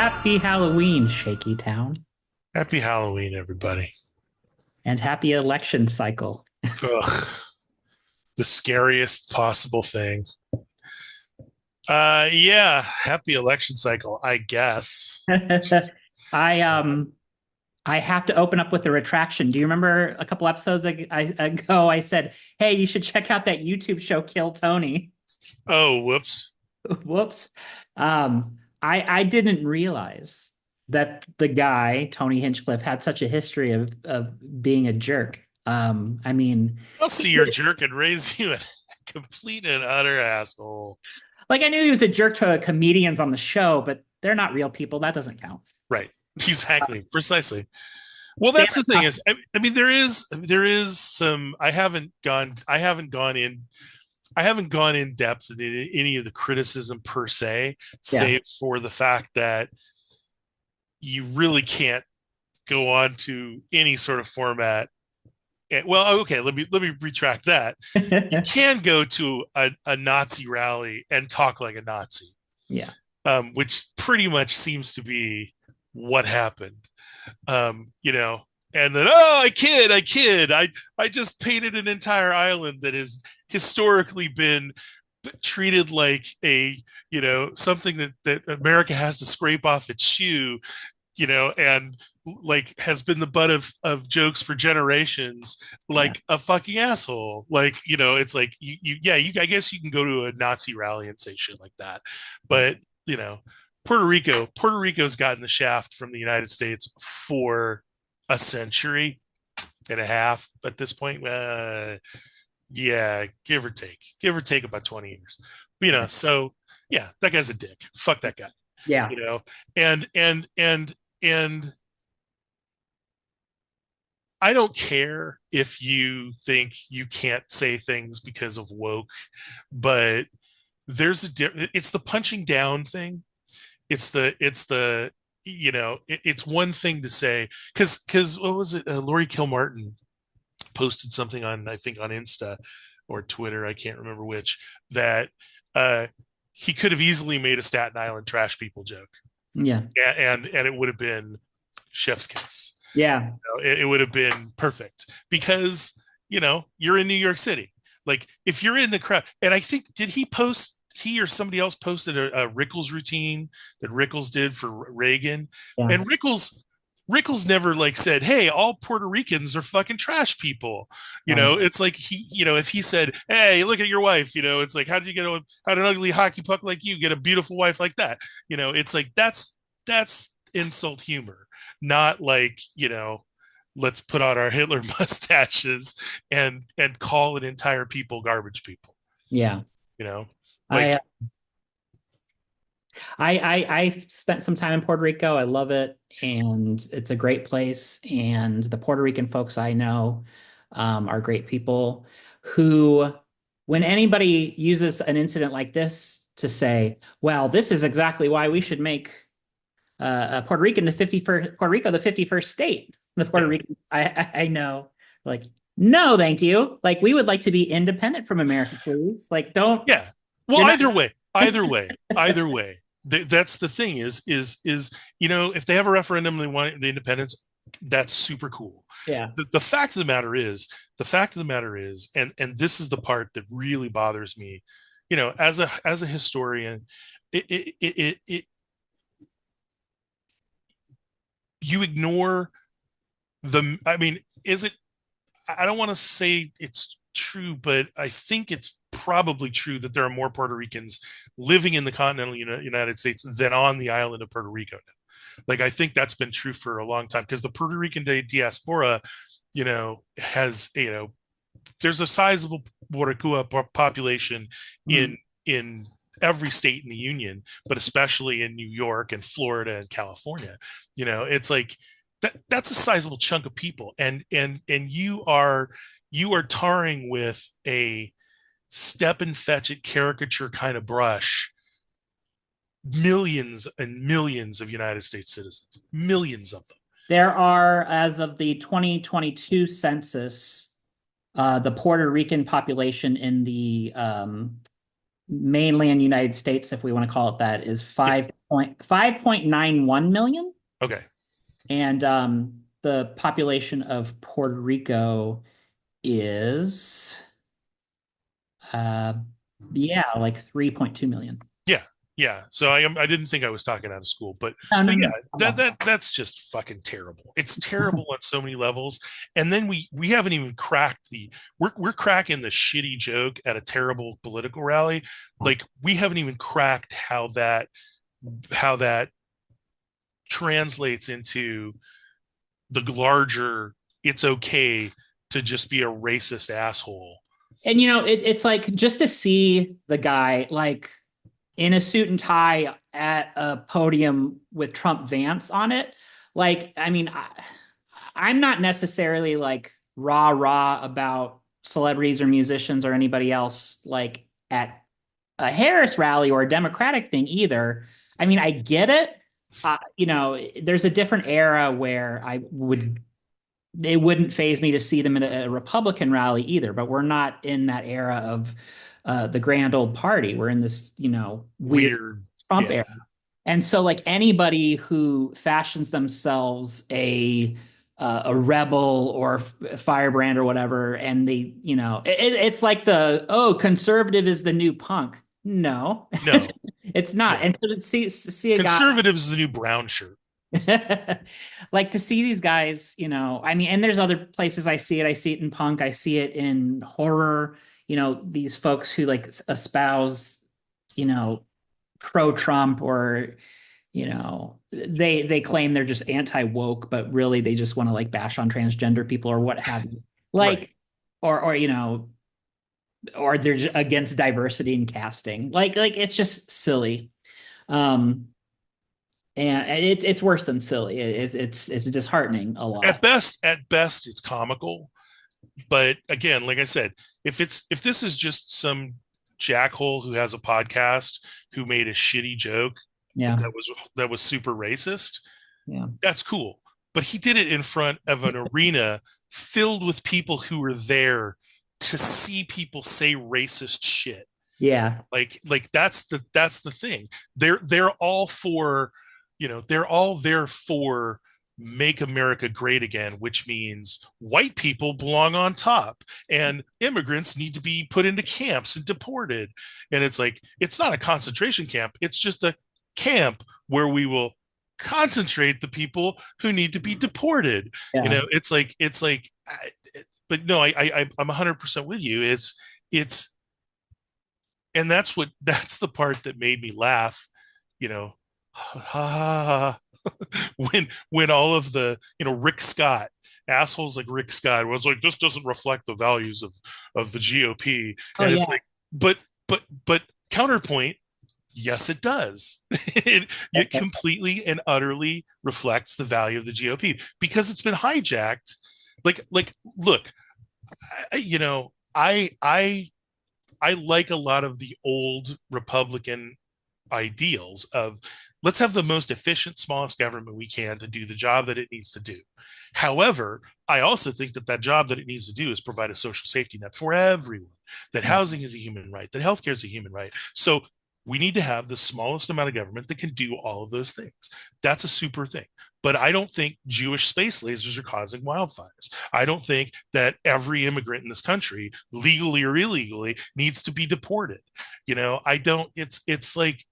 Happy Halloween, Shakeytown, Happy Halloween, everybody. and happy election cycle. Ugh, the scariest possible thing. Yeah, happy election cycle, I guess. I um I have to open up with the retraction. Do you remember a couple episodes ago I said, "Hey, you should check out that YouTube show Kill Tony." Oh, whoops. Whoops. I didn't realize that the guy, Tony Hinchcliffe, had such a history of being a jerk. I mean, I'll see your jerk and raise you a complete and utter asshole. like I knew he was a jerk to comedians on the show, but they're not real people. That doesn't count. Right. Exactly. Precisely. Well, Stand that's the thing up. is, I mean, there is some. I haven't gone in depth in any of the criticism per se, Yeah. save for the fact that you really can't go on to any sort of format. Well, okay, let me retract that. You can go to a Nazi rally and talk like a Nazi, Yeah. which pretty much seems to be what happened. You know, and then I just painted an entire island that has historically been treated like a something that America has to scrape off its shoe, and like has been the butt of jokes for generations, Yeah. like a fucking asshole. Like, it's like I guess you can go to a Nazi rally and say shit like that. But, Puerto Rico's gotten the shaft from the United States for a century and a half at this point. Yeah, give or take about 20 years. So yeah, that guy's a dick. Fuck that guy. Yeah. You know, and I don't care if you think you can't say things because of woke, but it's the punching down thing. It's one thing to say, because what was it? Lori Kilmartin posted something on, I think, on Insta or Twitter, I can't remember which, that uh, he could have easily made a Staten Island trash people joke, Yeah. and it would have been chef's kiss. Yeah. It would have been perfect because you're in New York City. Like, if you're in the crowd, and I think, did he or somebody else posted a Rickles routine that Rickles did for Reagan, Yeah. and Rickles never like said, "Hey, all Puerto Ricans are fucking trash people." Right. It's like if he said, "Hey, look at your wife," it's like, how did an ugly hockey puck like you get a beautiful wife like that? It's like that's insult humor, not like, let's put on our Hitler mustaches and call an entire people garbage people. Yeah. You know, I like, I spent some time in Puerto Rico. I love it, and it's a great place. And the Puerto Rican folks I know are great people who, when anybody uses an incident like this to say, "Well, this is exactly why we should make Puerto Rican the 51st Puerto Rico the 51st state," the Puerto yeah, Rican I know, like, no, thank you. Like, we would like to be independent from America, please. Like, don't. yeah. Well, You're not. either way. That's the thing is if they have a referendum and they want the independence, that's super cool. Yeah. The fact of the matter is, and this is the part that really bothers me, as a historian, it you ignore I mean, is it, I don't want to say it's true, but I think it's probably true that there are more Puerto Ricans living in the continental United States than on the island of Puerto Rico now. Like, I think that's been true for a long time, because the Puerto Rican diaspora, has, there's a sizable Boricua population Mm. in every state in the union, but especially in New York and Florida and California. It's like that's a sizable chunk of people, and you are tarring with a step and fetch it caricature kind of brush millions and millions of United States citizens, millions of them. There are, as of the 2022 census, the Puerto Rican population in the mainland United States, if we want to call it that, is Yeah. 5.91 million. Okay. And the population of Puerto Rico is, uh, yeah, like 3.2 million. Yeah. Yeah. So I didn't think I was talking out of school, No, no, but no. yeah, that's just fucking terrible. It's terrible on so many levels. And then we haven't even cracked we're cracking the shitty joke at a terrible political rally. Like we haven't even cracked how that translates into the larger it's okay to just be a racist asshole. And it's like just to see the guy like in a suit and tie at a podium with Trump Vance on it. Like, I mean, I'm not necessarily like rah rah about celebrities or musicians or anybody else like at a Harris rally or a Democratic thing either. I mean, I get it. There's a different era where it wouldn't phase me to see them in a Republican rally either, but we're not in that era of the grand old party. We're in this, weird Weird. Trump Yeah. era. And so like anybody who fashions themselves a rebel or firebrand or whatever, and it's like conservative is the new punk. No, No, it's not. no. And so to see a guy Conservatives the new brown shirt. like to see these guys, I mean, and there's other places I see it. I see it in punk, I see it in horror, these folks who like espouse, you know, pro-Trump or, they claim they're just anti-woke, but really they just want to like bash on transgender people or what have you. Right. Like, or they're just against diversity in casting. Like it's just silly. Um, and it's worse than silly. It's disheartening a lot. At best, it's comical. But again, like I said, if this is just some jackhole who has a podcast who made a shitty joke Yeah, that was super racist, yeah, that's cool. But he did it in front of an arena filled with people who were there to see people say racist shit. yeah, Like that's the thing. They're all for, they're all there for make America great again, which means white people belong on top and immigrants need to be put into camps and deported. And it's like it's not a concentration camp, it's just a camp where we will concentrate the people who need to be deported. yeah, It's like but no, I'm 100% with you. It's and that's the part that made me laugh, you know, when all of the, Rick Scott, assholes like Rick Scott was like, this doesn't reflect the values of the GOP. oh And yeah, it's like, but counterpoint, yes, it does. It completely and utterly reflects the value of the GOP because it's been hijacked. Like, look, you know, I like a lot of the old Republican ideals of let's have the most efficient, smallest government we can to do the job that it needs to do. However, I also think that that job that it needs to do is provide a social safety net for everyone, that yeah, housing is a human right, that healthcare is a human right. So we need to have the smallest amount of government that can do all of those things. That's a super thing. But I don't think Jewish space lasers are causing wildfires. I don't think that every immigrant in this country, legally or illegally, needs to be deported. I don't. It's like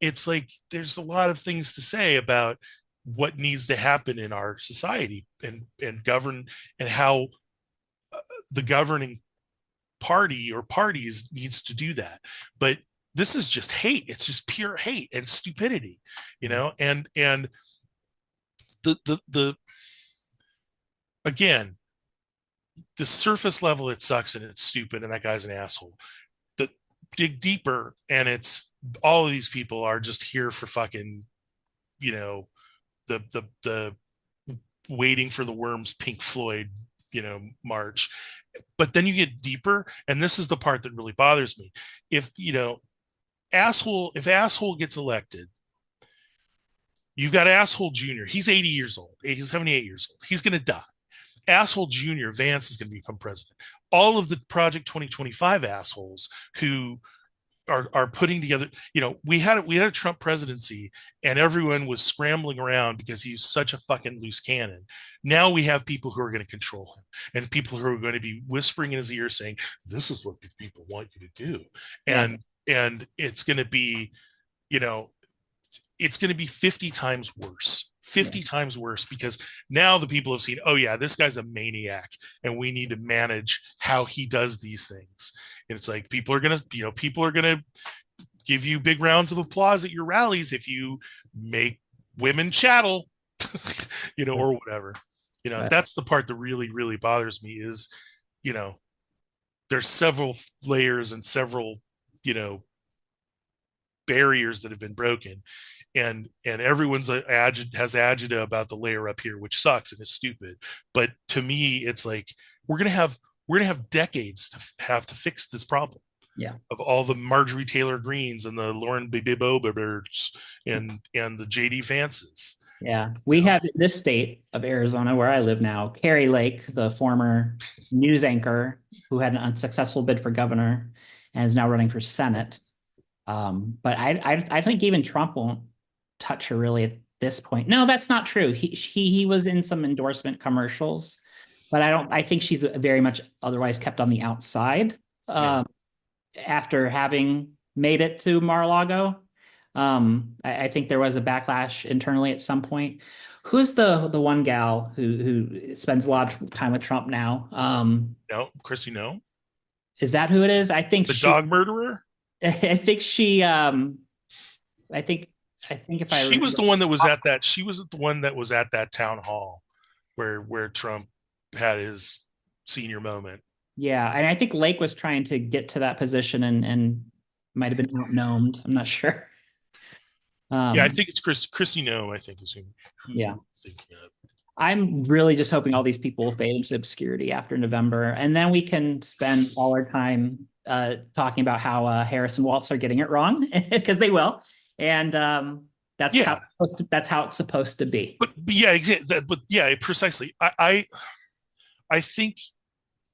there's a lot of things to say about what needs to happen in our society and govern and how the governing party or parties needs to do that. But this is just hate. It's just pure hate and stupidity, and the again, the surface level, it sucks and it's stupid and that guy's an asshole. The dig deeper and it's all of these people are just here for fucking, you know, the waiting for the worms Pink Floyd, march. But then you get deeper, and this is the part that really bothers me. If asshole gets elected, you've got asshole junior. He's 80 years old. He's 78 years old. He's going to die. Asshole junior Vance is going to become president. All of the Project 2025 assholes who are putting together, we had a Trump presidency and everyone was scrambling around because he's such a fucking loose cannon. Now we have people who are going to control him and people who are going to be whispering in his ear saying, this is what the people want you to do. Yeah. And it's going to be, you know, it's going to be 50 times worse. Yeah. 50 times worse because now the people have seen, oh yeah, this guy's a maniac and we need to manage how he does these things. And it's like people are gonna give you big rounds of applause at your rallies if you make women chattel, or whatever. Right. That's the part that really, really bothers me is, you know, there's several layers and several, you know, barriers that have been broken, and everyone's has agita about the layer up here, which sucks and is stupid. But to me, it's like we're gonna have decades to have to fix this problem Yeah. of all the Marjorie Taylor Greens and the Lauren Bibobers and the JD Vances. Yeah. We have in this state of Arizona where I live now, Carrie Lake, the former news anchor who had an unsuccessful bid for governor and is now running for Senate. But I think even Trump won't touch her really at this point. No, that's not true. He was in some endorsement commercials, but I think she's very much otherwise kept on the outside. Yeah. After having made it to Mar-a-Lago. I think there was a backlash internally at some point. Who's the one gal who spends a lot of time with Trump now? No, Christy, no. Is that who it is? I think The she. dog murderer. I think she. I think. I think if I She was remember. the one that was at that. She was the one that was at that town hall where Trump had his senior moment. Yeah, and I think Lake was trying to get to that position and might have been outgnomed. I'm not sure. Yeah, I Um, think it's Christy No, I think is who yeah. you're thinking of. I'm really just hoping all these people will fade into obscurity after November, and then we can spend all our time talking about how Harris and Waltz are getting it wrong because they will, and Yeah, that's how it's supposed to be. but yeah, exactly. But yeah, precisely. I think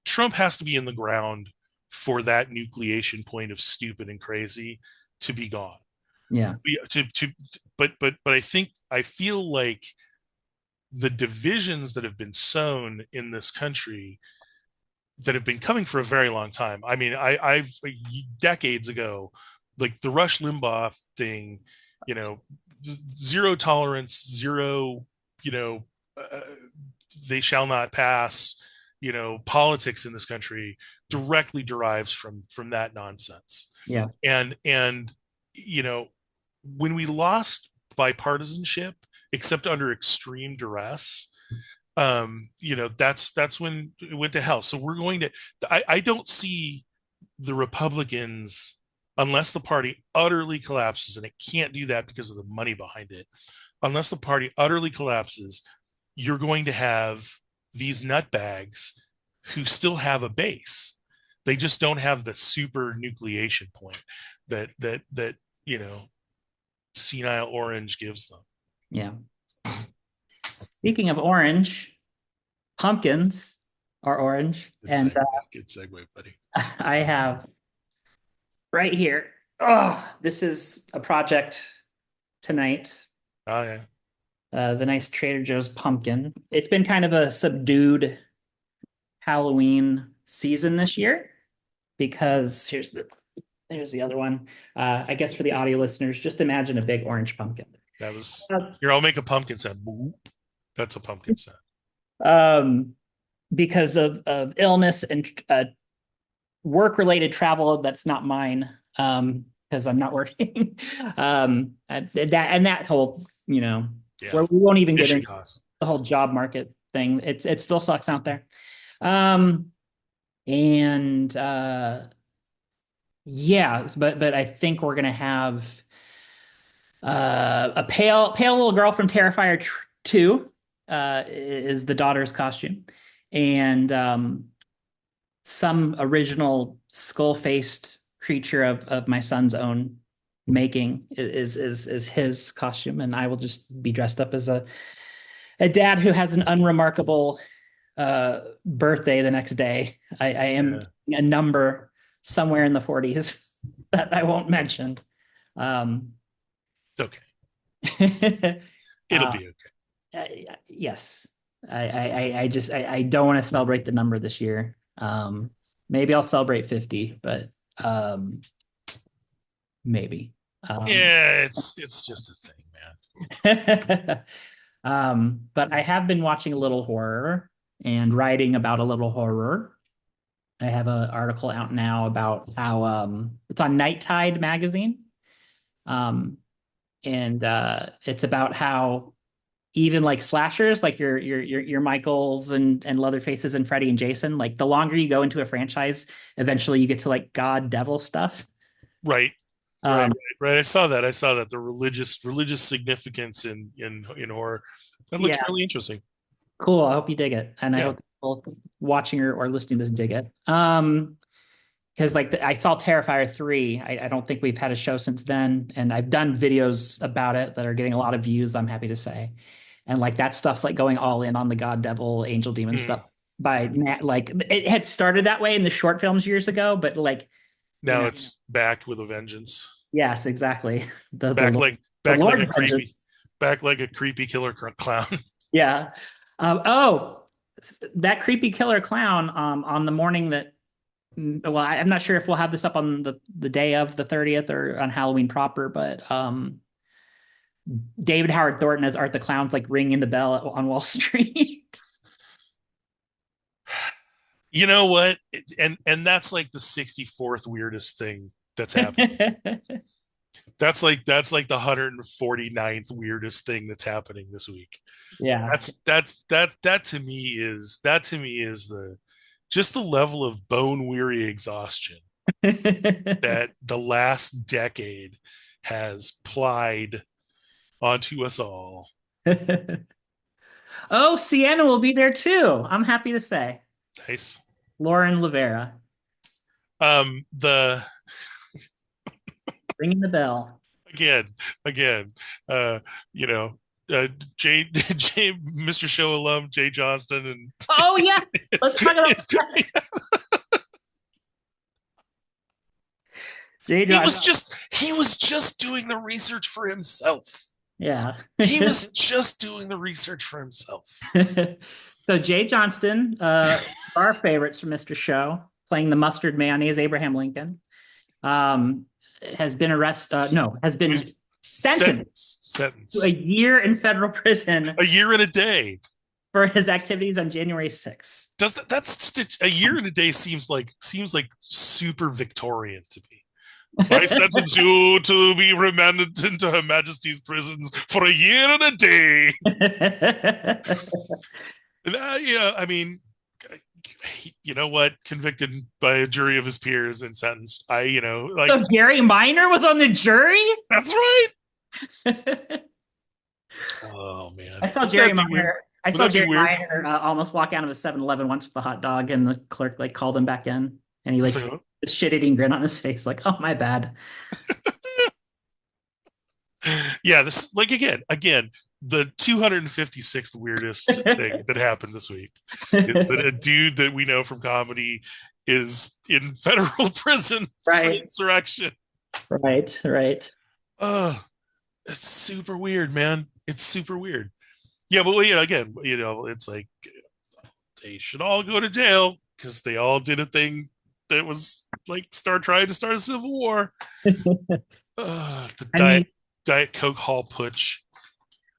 Trump has to be in the ground for that nucleation point of stupid and crazy to be gone. Yeah, To but I feel like the divisions that have been sown in this country that have been coming for a very long time. I mean, I've decades ago, like the Rush Limbaugh thing, you know, zero tolerance, zero, you know, uh, they shall not pass, politics in this country directly derives from that nonsense. yeah, And when we lost bipartisanship, except under extreme duress, that's when it went to hell. So we're going to, I don't see the Republicans, unless the party utterly collapses, and it can't do that because of the money behind it. Unless the party utterly collapses, you're going to have these nutbags who still have a base. They just don't have the super nucleation point that senile orange gives them. yeah. Speaking of orange, pumpkins are orange, Good and segue, good segue, buddy. I have right here. Oh, this is a project tonight. Oh yeah. The nice Trader Joe's pumpkin. It's been kind of a subdued Halloween season this year because here's the other one. I guess for the audio listeners, just imagine a big orange pumpkin. That was Uh, here. I'll make a pumpkin sound. Boop. That's a pumpkin sound. Um, because of illness and work-related travel that's not mine. Because I'm not working. That whole, Yeah. where we won't even get Issue into costs. the whole job market thing. It still sucks out there. Um, and yeah, but I think we're gonna have a pale little girl from Terrifier 2 is the daughter's costume, and some original skull-faced creature of my son's own making is his costume, and I will just be dressed up as a dad who has an unremarkable birthday the next day. I am Yeah. a number somewhere in the 40s. that I won't mention. Um, Okay. It'll uh, be okay. yes, I don't want to celebrate the number this year. Maybe I'll celebrate 50, but um, maybe. Um, Yeah, it's just a thing, man. but I have been watching a little horror and writing about a little horror. I have an article out now about how it's on Night Tide magazine. Um, and it's about how even like slashers, like your Michaels and Leatherfaces and Freddy and Jason, like the longer you go into a franchise, eventually you get to like God devil stuff. Right. Right, Um, right. I saw that the religious significance in horror. That looks yeah, really interesting. cool. I hope you dig it, and I Yeah. hope people watching or listening to this dig it. Because like I saw Terrifier 3. I don't think we've had a show since then, and I've done videos about it that are getting a lot of views, I'm happy to say. And like that stuff's like going all in on the God Devil Angel Demon Mm. stuff by like it had started that way in the short films years ago, but like you Now know, it's back with a vengeance. yes, exactly. The Back Lord, like the back like a Lord's creepy vengeance. back like a creepy killer clown. Yeah. Oh, that creepy killer clown on the morning that well, I'm not sure if we'll have this up on the day of the 30th or on Halloween proper, but David Howard Thornton as Art the Clown's like ringing the bell on Wall Street. You know what? And that's like the 64th weirdest thing that's happened. That's like the 149th weirdest thing that's happening this week. Yeah. That to me is the just the level of bone weary exhaustion that the last decade has plied onto us all. Oh, Sienna will be there too. I'm happy to say. Nice. Lauren Rivera The ringing the bell. again, again, uh, you know, Mr. Show alum Jay Johnston, and Oh yeah, let's talk about it's, Jay John. he was just doing the research for himself. Yeah. He was just doing the research for himself. So Jay Johnston, our favorites from Mr. Show, playing the mustard mayonnaise Abraham Lincoln, um, has been arrested. No, has been sentenced to a Sentence. year in federal prison A year and a day. for his activities on January 6th. Does that's a year and a day seems like super Victorian to me. I sentence you to be remanded into Her Majesty's prisons for a year and a day. And, yeah, I mean, you know what? Convicted by a jury of his peers and sentenced. Like So Gary Minor was on the jury? that's right. I Oh man, saw wouldn't Jerry that be weird? Minor. I Would saw that be Jerry weird? Minor almost walk out of a 7-Eleven once with a hot dog, and the clerk like called him back in, and he like a shit-eating grin on his face, like, "Oh my bad." Yeah, this like again, the 256th weirdest thing that happened this week is that a dude that we know from comedy is in federal prison for Right, insurrection. right, right. Oh, it's super weird, man. It's super weird. Yeah, but well, again, it's like they should all go to jail because they all did a thing that was like start trying to start a civil war. The I mean, Diet Coke Hall Putsch.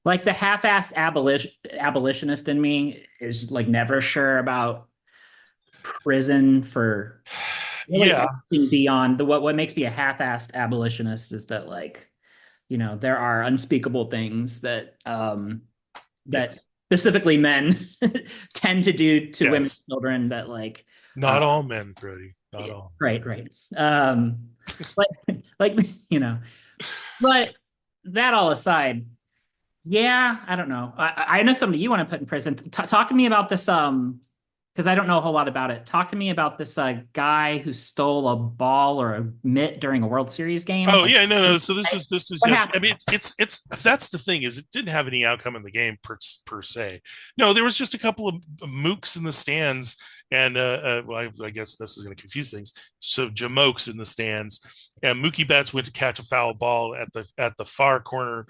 like the half-assed abolitionist in me is like never sure about prison for really Yeah, anything beyond the what makes me a half-assed abolitionist is that like there are unspeakable things that that yes, specifically men tend to do to women yes. and children that like uh Not all men, Brodie. Not all. right like like but that all aside, yeah, I don't know. I know somebody you want to put in prison. Talk to me about this because I don't know a whole lot about it. Talk to me about this guy who stole a ball or a mitt during a World Series game. Oh Like, yeah, no. So this is what yes. I happened? mean, it's that's the thing is it didn't have any outcome in the game per se. No, there was just a couple of mooks in the stands, and well, I guess this is going to confuse things. So jamokes in the stands, and Mookie Betts went to catch a foul ball at the far corner,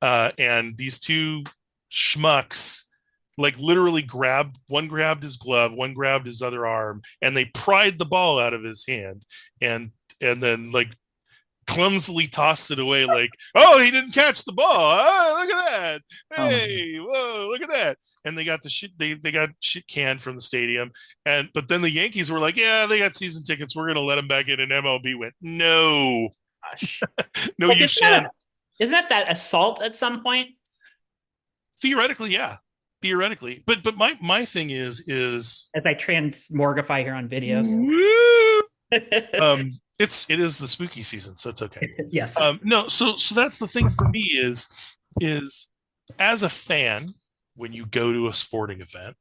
and these two schmucks like literally grabbed his glove, one grabbed his other arm, and they pried the ball out of his hand, and then like clumsily tossed it away like, oh, he didn't catch the ball. Oh, look at that. Oh my God. Hey, whoa, look at that. And they got the shit they got shit canned from the stadium. And but then the Yankees were like, yeah, they got season tickets. We're gonna let them back in. And MLB went, no, Gosh. no, Like, you shan't. isn't that assault at some point? Theoretically, yeah. Theoretically. But my thing is As I transmorgify here on videos. woo, it is the spooky season, so it's okay. Yes. No, so that's the thing for me is as a fan, when you go to a sporting event,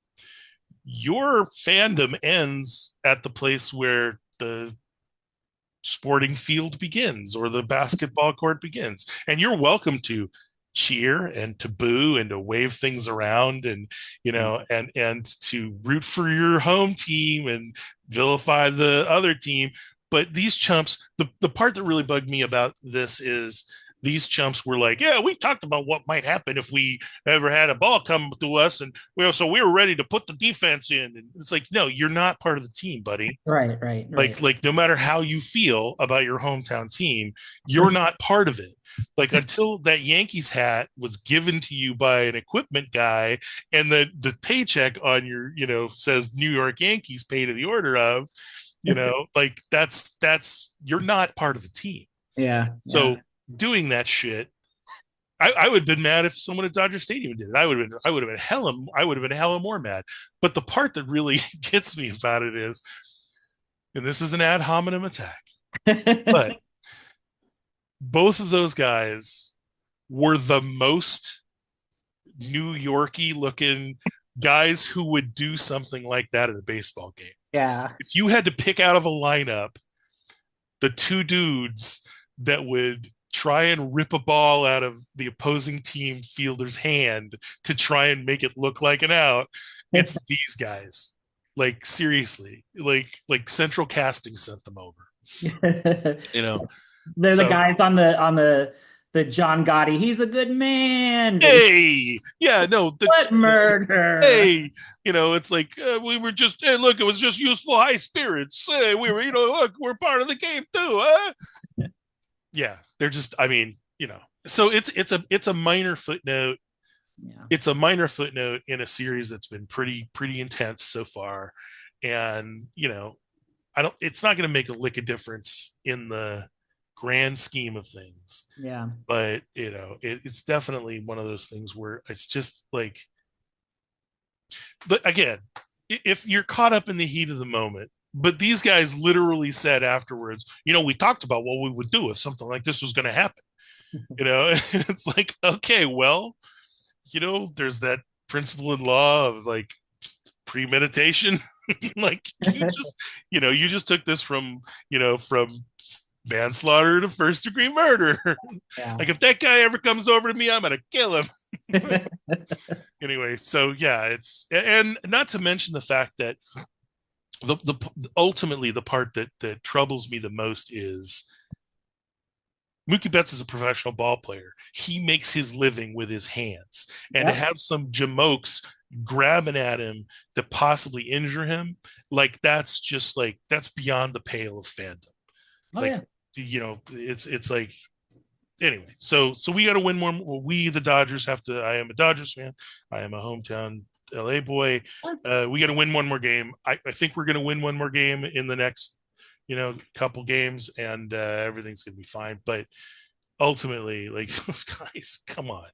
your fandom ends at the place where the sporting field begins or the basketball court begins, and you're welcome to cheer and to boo and to wave things around and and to root for your home team and vilify the other team. But these chumps, the part that really bugged me about this is these chumps were like, yeah, we talked about what might happen if we ever had a ball come to us, and so we were ready to put the defense in. And it's like, no, you're not part of the team, buddy. Right, right, right. Like no matter how you feel about your hometown team, you're not part of it. Like until that Yankees hat was given to you by an equipment guy, and the paycheck on your says New York Yankees pay to the order of, like that's you're not part of the team. Yeah, yeah. So doing that shit, I would have been mad if someone at Dodger Stadium did it. I would have been hella more mad. But the part that really gets me about it is, and this is an ad hominem attack, but both of those guys were the most New Yorky looking guys who would do something like that at a baseball game. Yeah. If you had to pick out of a lineup the two dudes that would try and rip a ball out of the opposing team fielder's hand to try and make it look like an out, it's these guys. Like seriously, like Central Casting sent them over. You know, They're the so guys on the John Gotti. He's a good man. hey, yeah, no, What murder? hey, it's like we were just hey, look, it was just useful high spirits. Hey, we were, look, we're part of the game too, huh? Yeah, they're just, I mean, so it's a minor footnote. Yeah. It's a minor footnote in a series that's been pretty intense so far, and I don't. It's not going to make a lick of difference in the grand scheme of things. Yeah. But it's definitely one of those things where it's just like, but again, if you're caught up in the heat of the moment, but these guys literally said afterwards, we talked about what we would do if something like this was going to happen. And it's like, okay, well, there's that principle in law of like premeditation. Like you just took this from manslaughter to first degree murder. Yeah. Like if that guy ever comes over to me, I'm gonna kill him. Anyway, so yeah, it's, and not to mention the fact that the ultimately the part that troubles me the most is Mookie Betts is a professional ball player. He makes his living with his hands, and to Yep. have some jamokes grabbing at him to possibly injure him, like that's just like that's beyond the pale of fandom. Oh Like yeah. it's like anyway. So we got to win more. Well, we the Dodgers have to. I am a Dodgers fan. I am a hometown LA boy. We got to win one more game. I think we're going to win one more game in the next couple games, and everything's going to be fine. But ultimately, like those guys, come on,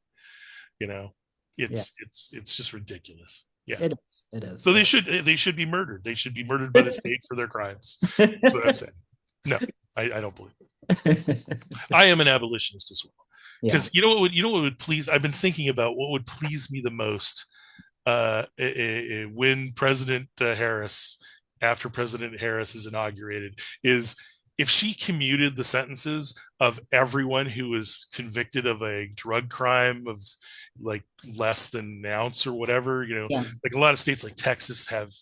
you know, Yeah. it's just ridiculous. Yeah. It is. It is. So they should be murdered. They should be murdered by the state for their crimes. That's what I'm saying. No, I don't believe it. I am an abolitionist as well. Yeah. Because you know what would please, I've been thinking about what would please me the most when President Harris, after President Harris is inaugurated, is if she commuted the sentences of everyone who was convicted of a drug crime of like less than an ounce or whatever, Yeah, like a lot of states like Texas have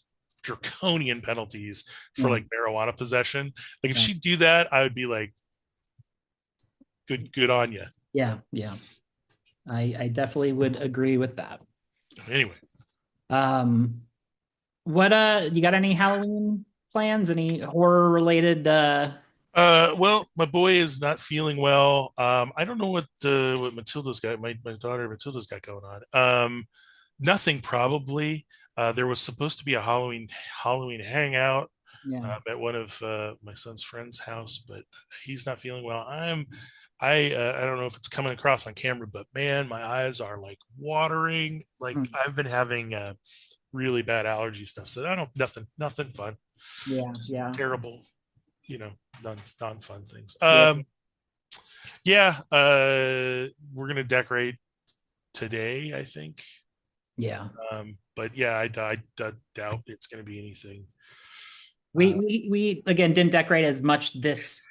draconian penalties for yeah, like marijuana possession. Like if yeah, she'd do that, I would be like, good on you. yeah, yeah. I definitely would agree with that. Anyway, Um, what you got any Halloween plans? Any horror related well, my boy is not feeling well. I don't know what Matilda's got. My daughter Matilda's got going on. Nothing probably. There was supposed to be a Halloween hangout yeah. at one of my son's friend's house, but he's not feeling well. I don't know if it's coming across on camera, but man, my eyes are like watering. Like Hmm. I've been having really bad allergy stuff. So I don't nothing fun. Yeah, Just yeah, terrible, you know, non fun things. yeah, Yeah, we're gonna decorate today, I think. yeah. But yeah, I doubt it's gonna be anything. Uh, We again didn't decorate as much this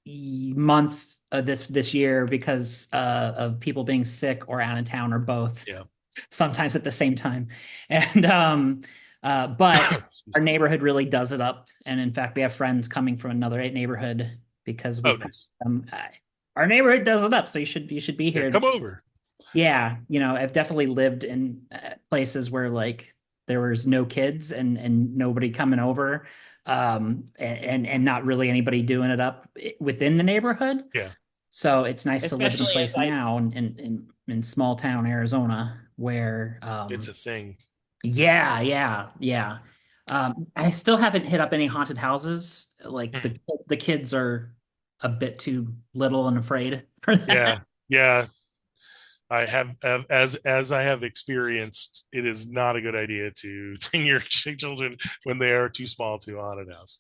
month this year because of people being sick or out of town or both, yeah. sometimes at the same time. And but Excuse our me. neighborhood really does it up. And in fact, we have friends coming from another neighborhood because Oh, we've nice. our neighborhood does it up. So you should be Yeah, here. come over. Yeah, I've definitely lived in places where like there was no kids and nobody coming over, and not really anybody doing it up within the neighborhood. Yeah, So it's nice to live in a Especially as place I now in small town Arizona where it's a thing. yeah, yeah, yeah. I still haven't hit up any haunted houses. Like Mhm. the kids are a bit too little and afraid for that. Yeah, yeah. I have as I have experienced, it is not a good idea to bring your children when they are too small to a haunted house.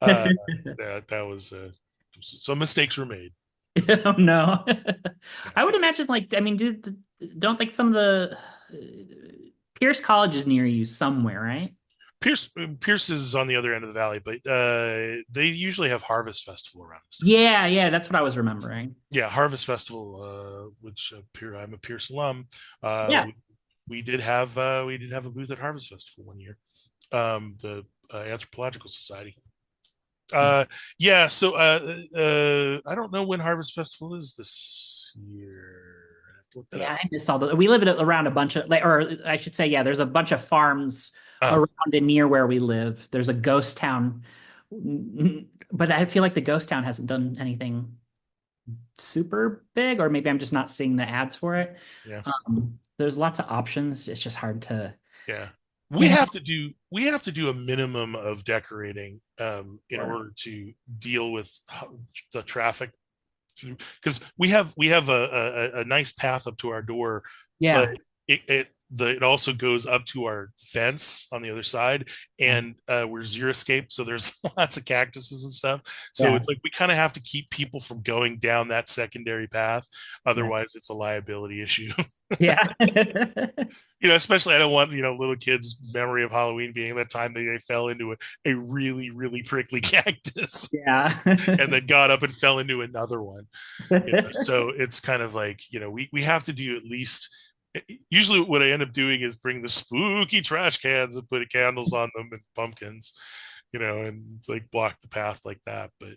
Uh, that was some mistakes were made. Oh no. Yeah. I would imagine like I mean, don't think some of the Pierce College is near you somewhere, right? Pierce is on the other end of the valley, but they usually have Harvest Festival around this time. Yeah, yeah, that's what I was remembering. Yeah, Harvest Festival, which I'm a Pierce alum. Uh, Yeah. we, we did have a booth at Harvest Festival one year. The Anthropological Society. Yeah. Yeah, so I don't know when Harvest Festival is this year. I have to look that Yeah, up. I missed all the we live around a bunch of like or I should say, yeah, there's a bunch of farms Uh, around and near where we live. There's a ghost town. But I feel like the ghost town hasn't done anything super big, or maybe I'm just not seeing the ads for it. yeah, There's lots of options. It's just hard to, yeah. you know, We have to do a minimum of decorating in or order to deal with the traffic because we have a nice path up to our door, but yeah, it also goes up to our fence on the other side, yeah, and we're zero escape, so there's lots of cactuses and stuff. So yeah, it's like we kind of have to keep people from going down that secondary path, yeah, otherwise it's a liability issue. yeah, Especially I don't want little kids' memory of Halloween being that time they fell into a really really prickly cactus yeah. and then got up and fell into another one. So it's kind of like we have to do at least usually what I end up doing is bring the spooky trash cans and put candles on them and pumpkins, and it's like block the path like that. But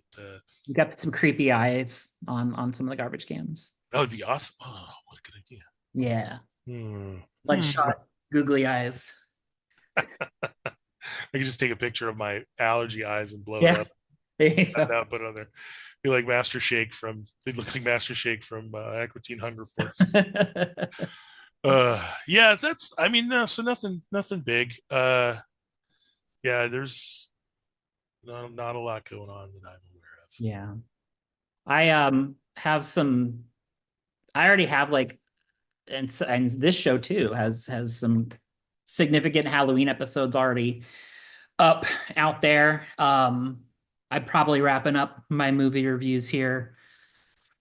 You got some creepy eyes on some of the garbage cans. that would be awesome. Oh, what a good idea. Yeah, Hmm. Hmm. bloodshot, googly eyes. I could just take a picture of my allergy eyes and blow it Yeah, up. there you And go. put it on there. Be like they'd look like Master Shake from Aquatine Hunger Force. Yeah, I mean, no, so nothing big. Yeah, there's not a lot going on that I'm aware of. Yeah. I have some I already have like and this show too has some significant Halloween episodes already up out there. I'm probably wrapping up my movie reviews here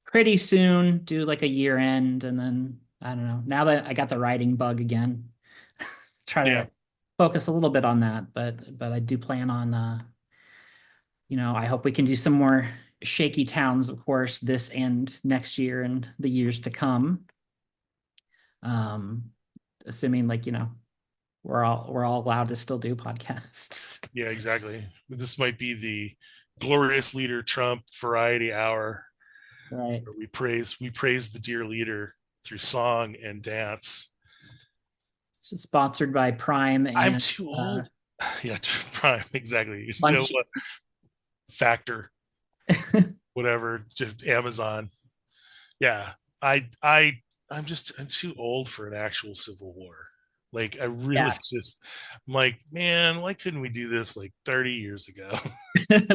pretty soon, do like a year end, and then I don't know. Now that I got the writing bug again, try Yeah. to focus a little bit on that. But I do plan on I hope we can do some more shaky towns, of course, this and next year and the years to come. Um, assuming we're all allowed to still do podcasts. Yeah, exactly. This might be the glorious leader Trump variety hour Right. where we praise the dear leader through song and dance. It's sponsored by Prime I'm and too uh, old. Yeah, Prime, exactly. You know Lunch. what? Factor, whatever, just Amazon. Yeah, I I I'm too old for an actual civil war. Like I really Yeah. just I'm like, man, why couldn't we do this like 30 years ago?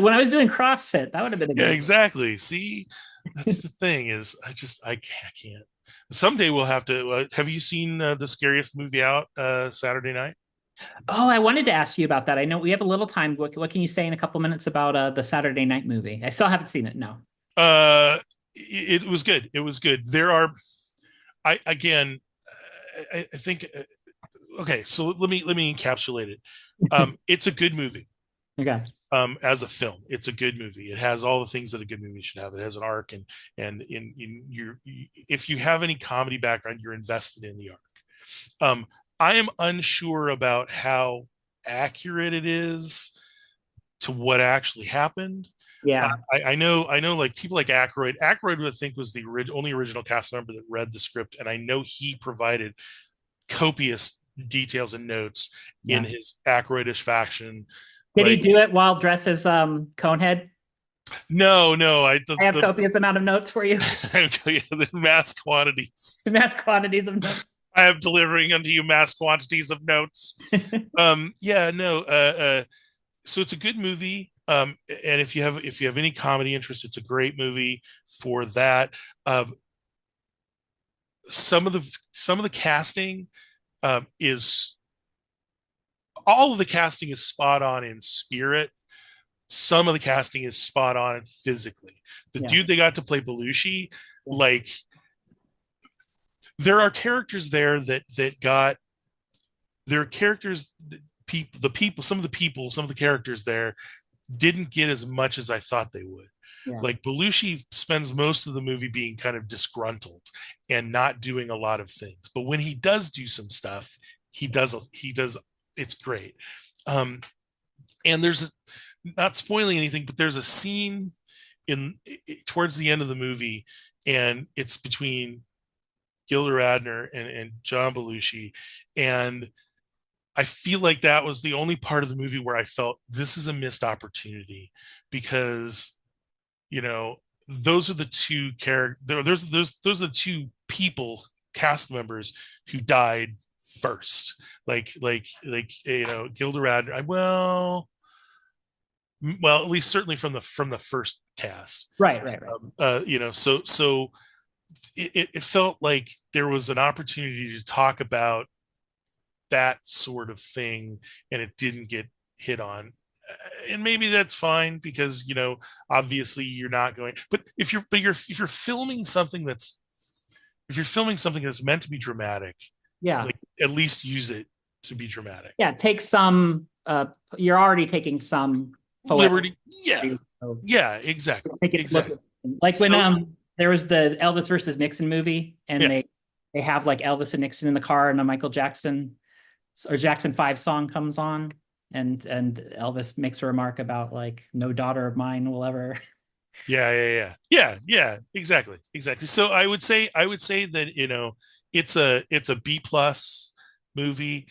When I was doing CrossFit, that would have been a Yeah, good exactly. See, that's the thing is I can't. Someday we'll have to. Have you seen the scariest movie out Saturday night? Oh, I wanted to ask you about that. I know we have a little time. What can you say in a couple minutes about the Saturday night movie? I still haven't seen it. No. Uh, it was good. It was good. There are I again I think okay. So let me encapsulate it. It's a good movie. Okay. As a film, it's a good movie. It has all the things that a good movie should have. It has an arc, and in your if you have any comedy background, you're invested in the arc. Um, I am unsure about how accurate it is to what actually happened. Yeah. I know, like people like Aykroyd. Aykroyd, I think, was the only original cast member that read the script, and I know he provided copious details and notes in Yeah. his Aykroydish fashion. Did he Like, do it while dressed as Conehead? no, no, I have copious amount of notes for you. the mass quantities. Math quantities of notes. I am delivering unto you mass quantities of notes. Yeah, no, so it's a good movie. And if you have any comedy interest, it's a great movie for that. Um, some of the casting is all of the casting is spot on in spirit. Some of the casting is spot on physically. The Yeah. dude they got to play Belushi, Yeah. like there are characters there that got there are characters some of the characters there didn't get as much as I thought they would. Yeah. Like Belushi spends most of the movie being kind of disgruntled and not doing a lot of things, but when he does do some stuff, he does it's great. Um, and not spoiling anything, but there's a scene in towards the end of the movie, and it's between Gilda Radner and John Belushi, and I feel like that was the only part of the movie where I felt this is a missed opportunity because you know those are the two characters. Those are the two people, cast members who died first. Gilda Radner. Well, at least certainly from the first cast. Right. Right. Right. So it felt like there was an opportunity to talk about that sort of thing, and it didn't get hit on. And maybe that's fine because obviously you're not going. But if you're filming something that's meant to be dramatic, Yeah. like at least use it to be dramatic. Yeah. Take some. You're already taking some poetic. Liberty, yeah, So yeah, exactly, make it look exactly. like when So there was the Elvis versus Nixon movie, and yeah, they have like Elvis and Nixon in the car, and a Michael Jackson or Jackson 5 song comes on, and Elvis makes a remark about like no daughter of mine will ever. yeah, exactly. So I would say that it's a B plus movie.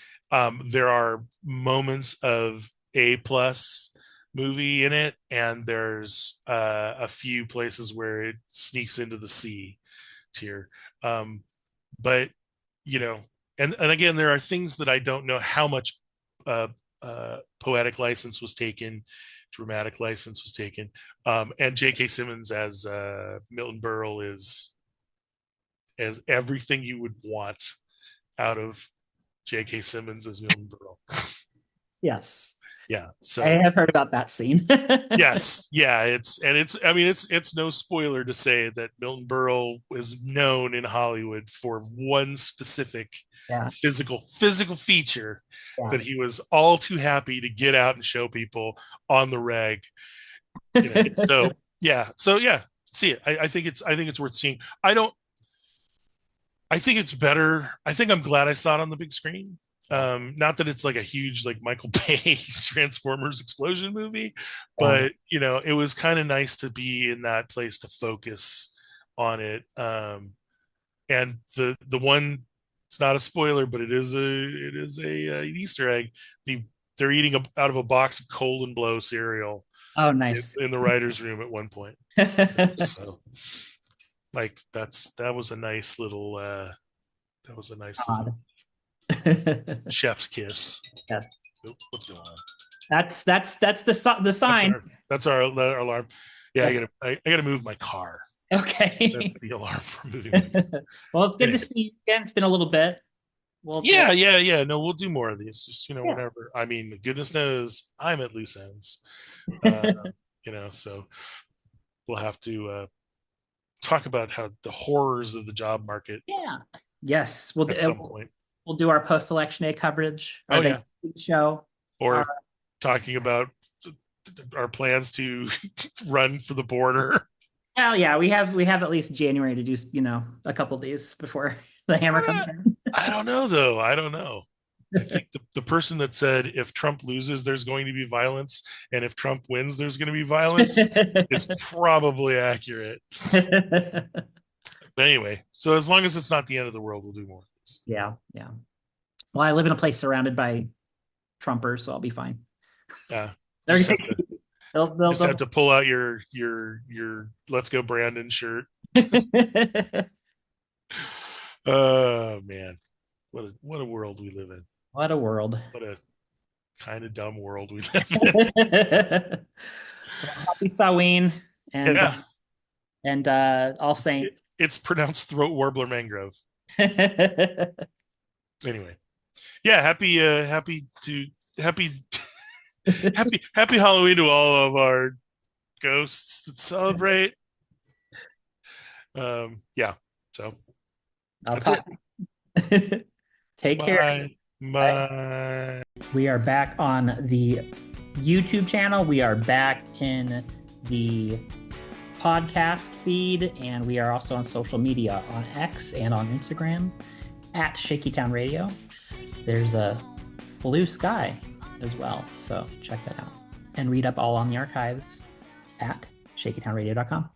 There are moments of A plus movie in it, and there's a few places where it sneaks into the C tier. But you know, and again, there are things that I don't know how much uh, poetic license was taken, dramatic license was taken, and J.K. Simmons as Milton Berle is as everything you would want out of J.K. Simmons as Milton Berle. Yes. Yeah. I So have heard about that scene. yes, yeah, I mean it's no spoiler to say that Milton Berle is known in Hollywood for one specific Yeah, physical feature yeah. that he was all too happy to get out and show people on the reg. So yeah, see it. I think it's worth seeing. I think it's better. I think I'm glad I saw it on the big screen. Yeah, Not that it's like a huge like Michael Bay Transformers explosion movie, yeah. but it was kind of nice to be in that place to focus on it. And the one, it's not a spoiler, but it is a an Easter egg. They're eating out of a box of Cold and Blow cereal Oh, nice. in the writers' room at one point. So like that was a nice little Odd. chef's kiss. Yeah. Oop, what's going on? That's the That's sign. our alarm. Yeah, That's I gotta move my car. okay. That's the alarm for moving my car. Well, it's good to Anyway. see you again. It's been a little bit. We'll Yeah. No, we'll do more of these. Just yeah. whenever. I mean, goodness knows I'm at loose ends. Uh, so we'll have to talk about how the horrors of the job market Yeah. Yes, at some point. we'll do our post-election day coverage, Oh our yeah, Thanksgiving show. Our, or talking about our plans to run for the border. well, yeah, we have at least January to do, a couple of these before the hammer comes in. I don't know though. I don't know. I think the person that said if Trump loses, there's going to be violence, and if Trump wins, there's going to be violence is probably accurate. But anyway, so as long as it's not the end of the world, we'll do more. Yeah, yeah. Well, I live in a place surrounded by Trumpers, so I'll be fine. Yeah, They're, just have to just have they'll to pull out your "Let's Go Brandon" shirt. Oh man, what a world we live in. What a world. What a kind of dumb world we live in. Well, happy Samhain and Yeah, All Saints. it's pronounced throat warbler mangrove. Anyway, yeah, happy happy Halloween to all of our ghosts that celebrate. Yeah, so I'll that's talk. it. Take care. Bye. Bye. Bye. We are back on the YouTube channel. We are back in the podcast feed, and we are also on social media on X and on Instagram at Shakeytown Radio. There's a blue sky as well, so check that out and read up all on the archives at shakytownradio.com.